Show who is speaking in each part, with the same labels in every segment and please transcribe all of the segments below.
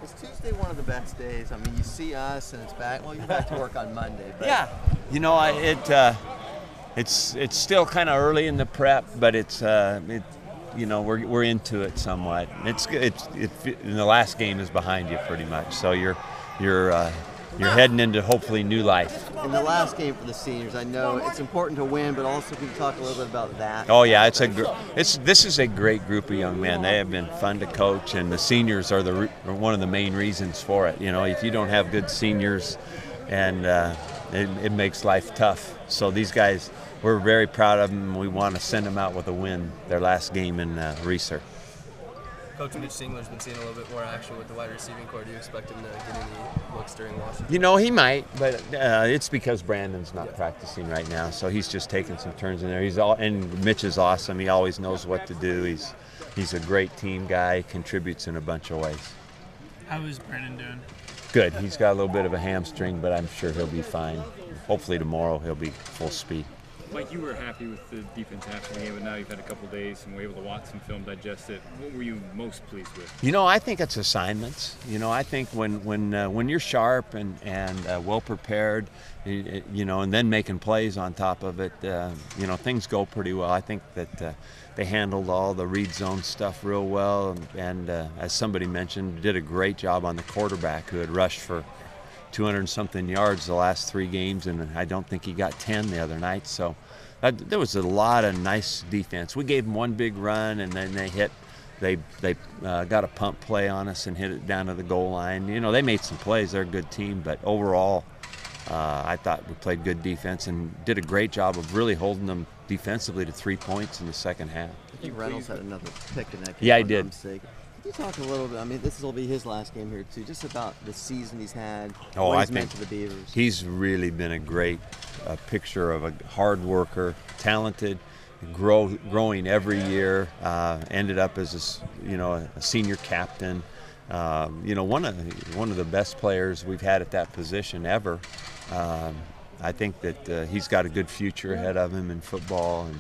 Speaker 1: Is Tuesday one of the best days? I mean, you see us and it's back. Well, you're back to work on Monday. But.
Speaker 2: Yeah, you know, it's still kind of early in the prep, but you know, we're into it somewhat. And the last game is behind you pretty much, so you're heading into hopefully new life.
Speaker 1: In the last game for the seniors, I know it's important to win, but also can you talk a little bit about that?
Speaker 2: Oh yeah, this is a great group of young men. They have been fun to coach, and the seniors are one of the main reasons for it. You know, if you don't have good seniors, and it makes life tough. So these guys, we're very proud of them. We want to send them out with a win. Their last game in Reeser.
Speaker 3: Coach Mitch Singler's been seeing a little bit more action with the wide receiving corps. Do you expect him to get any looks during Washington?
Speaker 2: You know, he might, but it's because Brandon's not practicing right now, so he's just taking some turns in there. And Mitch is awesome. He always knows what to do. He's a great team guy. Contributes in a bunch of ways.
Speaker 4: How is Brandon doing?
Speaker 2: Good. He's got a little bit of a hamstring, but I'm sure he'll be fine. Hopefully tomorrow he'll be full speed.
Speaker 5: Mike, you were happy with the defense after the game, but now you've had a couple days and were able to watch some film, digest it. What were you most pleased with?
Speaker 2: You know, I think it's assignments. You know, I think when you're sharp and well prepared, you know, and then making plays on top of it, you know, things go pretty well. I think that they handled all the read zone stuff real well, and as somebody mentioned, did a great job on the quarterback who had rushed for 200-something yards the last 3 games, and I don't think he got 10 the other night. So there was a lot of nice defense. We gave them one big run, and then they got a pump play on us and hit it down to the goal line. You know, they made some plays. They're a good team, but overall, I thought we played good defense and did a great job of really holding them defensively to 3 points in the second half.
Speaker 1: I think Reynolds had another pick in that game.
Speaker 2: Yeah, he did.
Speaker 1: Can you talk a little bit, I mean, this will be his last game here too, just about the season he's had,
Speaker 2: what
Speaker 1: he's
Speaker 2: I think
Speaker 1: meant to the Beavers?
Speaker 2: He's really been a great picture of a hard worker, talented, growing every year, ended up as a senior captain. You know, one of the best players we've had at that position ever. I think that he's got a good future ahead of him in football, and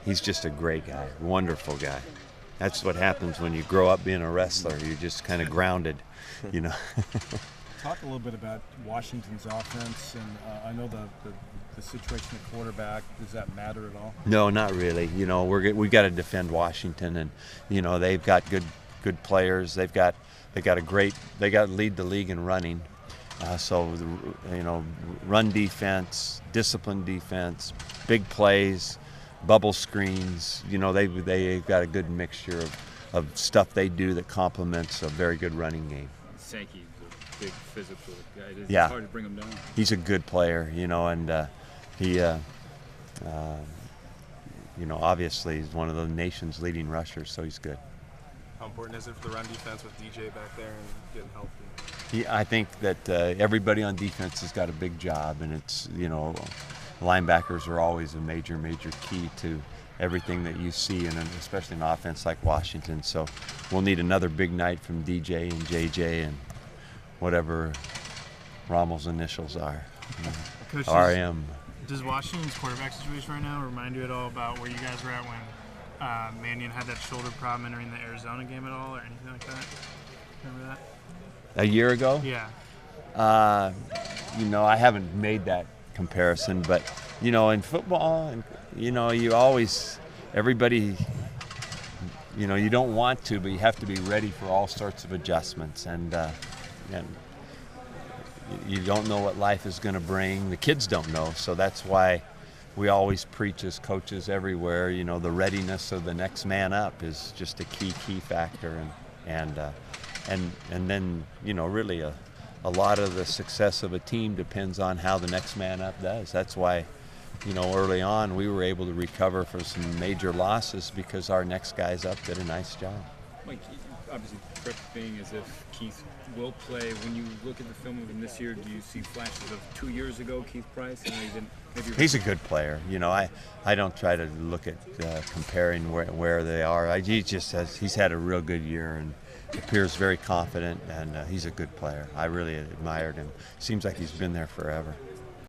Speaker 2: he's just a great guy, wonderful guy. That's what happens when you grow up being a wrestler. You're just kind of grounded, you know.
Speaker 6: Talk a little bit about Washington's offense, and I know the situation at quarterback. Does that matter at all?
Speaker 2: No, not really. You know, we've got to defend Washington, and you know they've got good players. They got to lead the league in running. So you know, run defense, disciplined defense, big plays. Bubble screens, you know, they've got a good mixture of stuff they do that complements a very good running game.
Speaker 5: Sankey's a big physical guy. It's hard to bring him down.
Speaker 2: He's a good player, you know, and he, you know, obviously he's one of the nation's leading rushers, so he's good.
Speaker 3: How important is it for the run defense with DJ back there and getting healthy?
Speaker 2: I think that everybody on defense has got a big job, and it's, you know, linebackers are always a major key to everything that you see, and especially an offense like Washington. So we'll need another big night from DJ and JJ and whatever Rommel's initials are.
Speaker 4: Coach,
Speaker 2: RM.
Speaker 4: Does Washington's quarterback situation right now remind you at all about where you guys were at when Mannion had that shoulder problem entering the Arizona game at all, or anything like that? Remember that?
Speaker 2: A year ago?
Speaker 4: Yeah.
Speaker 2: You know, I haven't made that comparison, but you know, in football, you know, everybody, you know, you don't want to, but you have to be ready for all sorts of adjustments, and you don't know what life is going to bring. The kids don't know, so that's why we always preach as coaches everywhere. You know, the readiness of the next man up is just a key factor, and then, you know, really a lot of the success of a team depends on how the next man up does. That's why, you know, early on we were able to recover from some major losses because our next guys up did a nice job.
Speaker 5: Mike, obviously the prep thing is if Keith will play. When you look at the film of him this year, do you see flashes of 2 years ago Keith Price?
Speaker 2: He's a good player. You know, I don't try to look at comparing where they are. He's had a real good year and appears very confident, and he's a good player. I really admired him. Seems like he's been there forever.